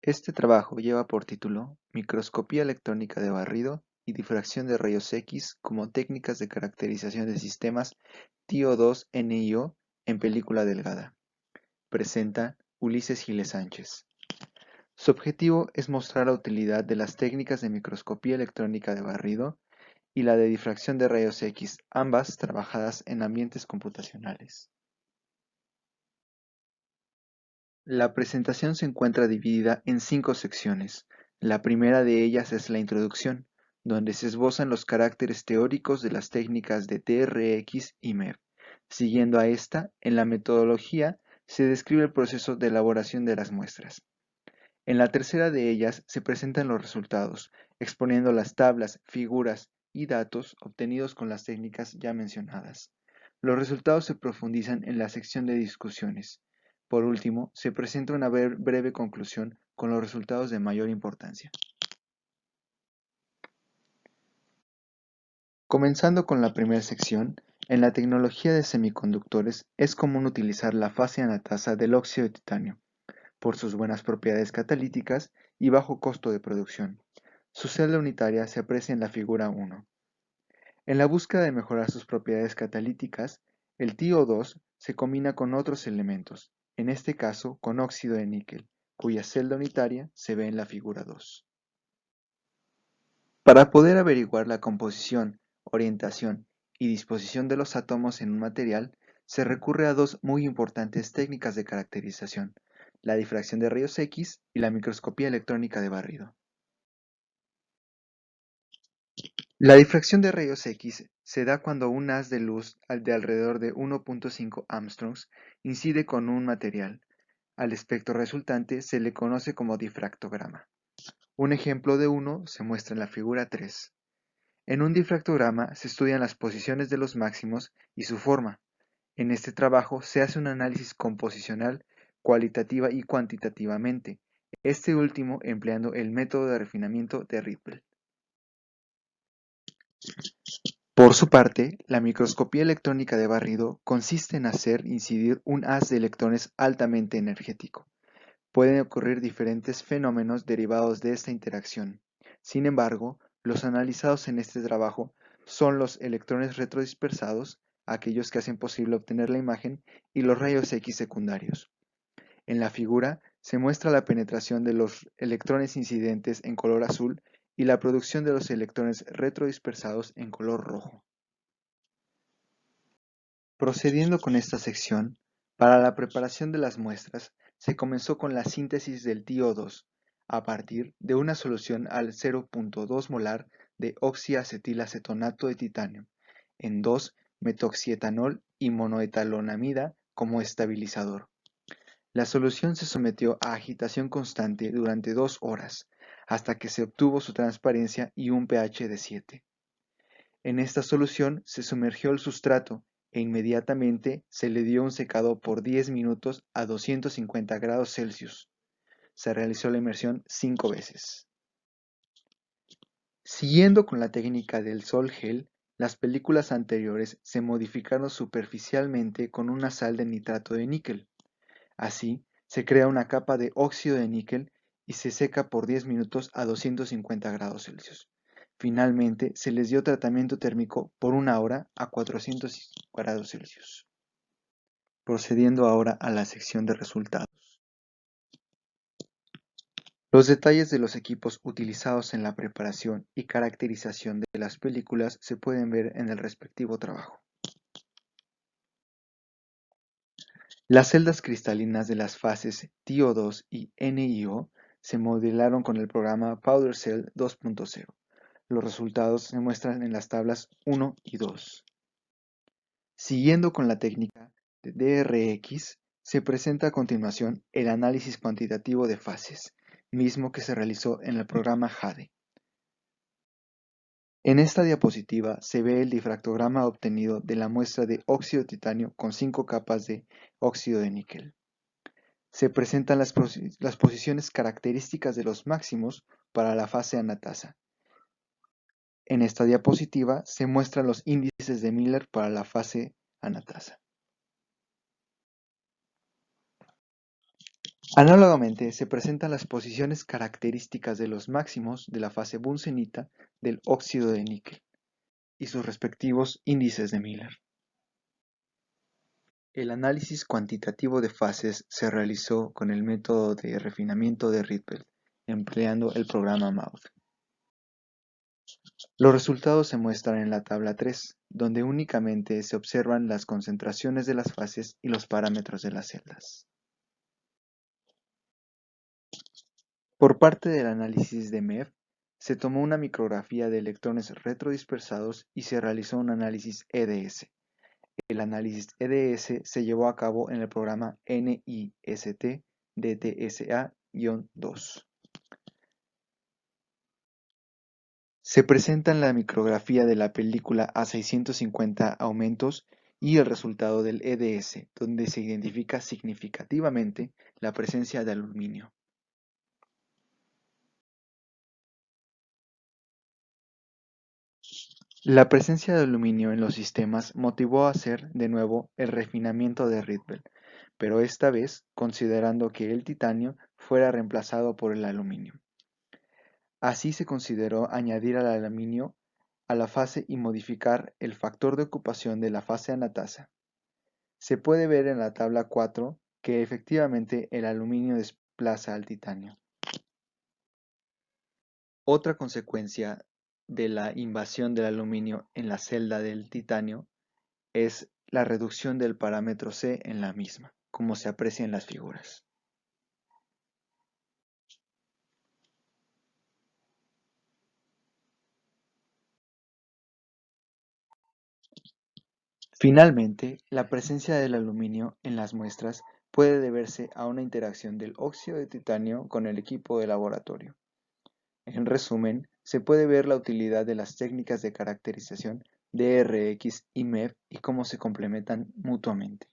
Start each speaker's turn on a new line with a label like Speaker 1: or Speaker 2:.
Speaker 1: Este trabajo lleva por título Microscopía electrónica de barrido y difracción de rayos X como técnicas de caracterización de sistemas TiO2-NiO en película delgada. Presenta Ulises Giles Sánchez. Su objetivo es mostrar la utilidad de las técnicas de microscopía electrónica de barrido y la de difracción de rayos X, ambas trabajadas en ambientes computacionales. La presentación se encuentra dividida en 5 secciones. La primera de ellas es la introducción, donde se esbozan los caracteres teóricos de las técnicas de TRX y MEP. Siguiendo a esta, en la metodología se describe el proceso de elaboración de las muestras. En la tercera de ellas se presentan los resultados, exponiendo las tablas, figuras y datos obtenidos con las técnicas ya mencionadas. Los resultados se profundizan en la sección de discusiones. Por último, se presenta una breve conclusión con los resultados de mayor importancia. Comenzando con la primera sección, en la tecnología de semiconductores es común utilizar la fase anatasa del óxido de titanio, por sus buenas propiedades catalíticas y bajo costo de producción. Su celda unitaria se aprecia en la figura 1. En la búsqueda de mejorar sus propiedades catalíticas, el TiO2 se combina con otros elementos, en este caso con óxido de níquel, cuya celda unitaria se ve en la figura 2. Para poder averiguar la composición, orientación y disposición de los átomos en un material, se recurre a dos muy importantes técnicas de caracterización, la difracción de rayos X y la microscopía electrónica de barrido. La difracción de rayos X se da cuando un haz de luz de alrededor de 1.5 Armstrongs incide con un material. Al espectro resultante se le conoce como difractograma. Un ejemplo de uno se muestra en la figura 3. En un difractograma se estudian las posiciones de los máximos y su forma. En este trabajo se hace un análisis composicional, cualitativa y cuantitativamente, este último empleando el método de refinamiento de Ripple. Por su parte, la microscopía electrónica de barrido consiste en hacer incidir un haz de electrones altamente energético. Pueden ocurrir diferentes fenómenos derivados de esta interacción. Sin embargo, los analizados en este trabajo son los electrones retrodispersados, aquellos que hacen posible obtener la imagen, y los rayos X secundarios. En la figura se muestra la penetración de los electrones incidentes en color azul y la producción de los electrones retrodispersados en color rojo. Procediendo con esta sección, para la preparación de las muestras se comenzó con la síntesis del TiO2 a partir de una solución al 0.2 molar de oxiacetilacetonato de titanio en 2-metoxietanol y monoetalonamida como estabilizador. La solución se sometió a agitación constante durante 2 horas hasta que se obtuvo su transparencia y un pH de 7. En esta solución se sumergió el sustrato e inmediatamente se le dio un secado por 10 minutos a 250 grados Celsius. Se realizó la inmersión 5 veces. Siguiendo con la técnica del sol gel, las películas anteriores se modificaron superficialmente con una sal de nitrato de níquel. Así, se crea una capa de óxido de níquel y se seca por 10 minutos a 250 grados Celsius. Finalmente, se les dio tratamiento térmico por 1 hora a 400 grados Celsius. Procediendo ahora a la sección de resultados. Los detalles de los equipos utilizados en la preparación y caracterización de las películas se pueden ver en el respectivo trabajo. Las celdas cristalinas de las fases TiO2 y NiO se modelaron con el programa PowderCell 2.0. Los resultados se muestran en las tablas 1 y 2. Siguiendo con la técnica de DRX, se presenta a continuación el análisis cuantitativo de fases, mismo que se realizó en el programa JADE. En esta diapositiva se ve el difractograma obtenido de la muestra de óxido de titanio con 5 capas de óxido de níquel. Se presentan las posiciones características de los máximos para la fase anatasa. En esta diapositiva se muestran los índices de Miller para la fase anatasa. Análogamente, se presentan las posiciones características de los máximos de la fase bunsenita del óxido de níquel y sus respectivos índices de Miller. El análisis cuantitativo de fases se realizó con el método de refinamiento de Rydberg, empleando el programa MAUD. Los resultados se muestran en la tabla 3, donde únicamente se observan las concentraciones de las fases y los parámetros de las celdas. Por parte del análisis de MEV, se tomó una micrografía de electrones retrodispersados y se realizó un análisis EDS. El análisis EDS se llevó a cabo en el programa NIST DTSA-2. Se presenta en la micrografía de la película a 650 aumentos y el resultado del EDS, donde se identifica significativamente la presencia de aluminio. La presencia de aluminio en los sistemas motivó a hacer de nuevo el refinamiento de Rydberg, pero esta vez considerando que el titanio fuera reemplazado por el aluminio. Así se consideró añadir al aluminio a la fase y modificar el factor de ocupación de la fase anatasa. Se puede ver en la tabla 4 que efectivamente el aluminio desplaza al titanio. Otra consecuencia de la invasión del aluminio en la celda del titanio es la reducción del parámetro C en la misma, como se aprecia en las figuras. Finalmente, la presencia del aluminio en las muestras puede deberse a una interacción del óxido de titanio con el equipo de laboratorio. En resumen, se puede ver la utilidad de las técnicas de caracterización DRX y MEV y cómo se complementan mutuamente.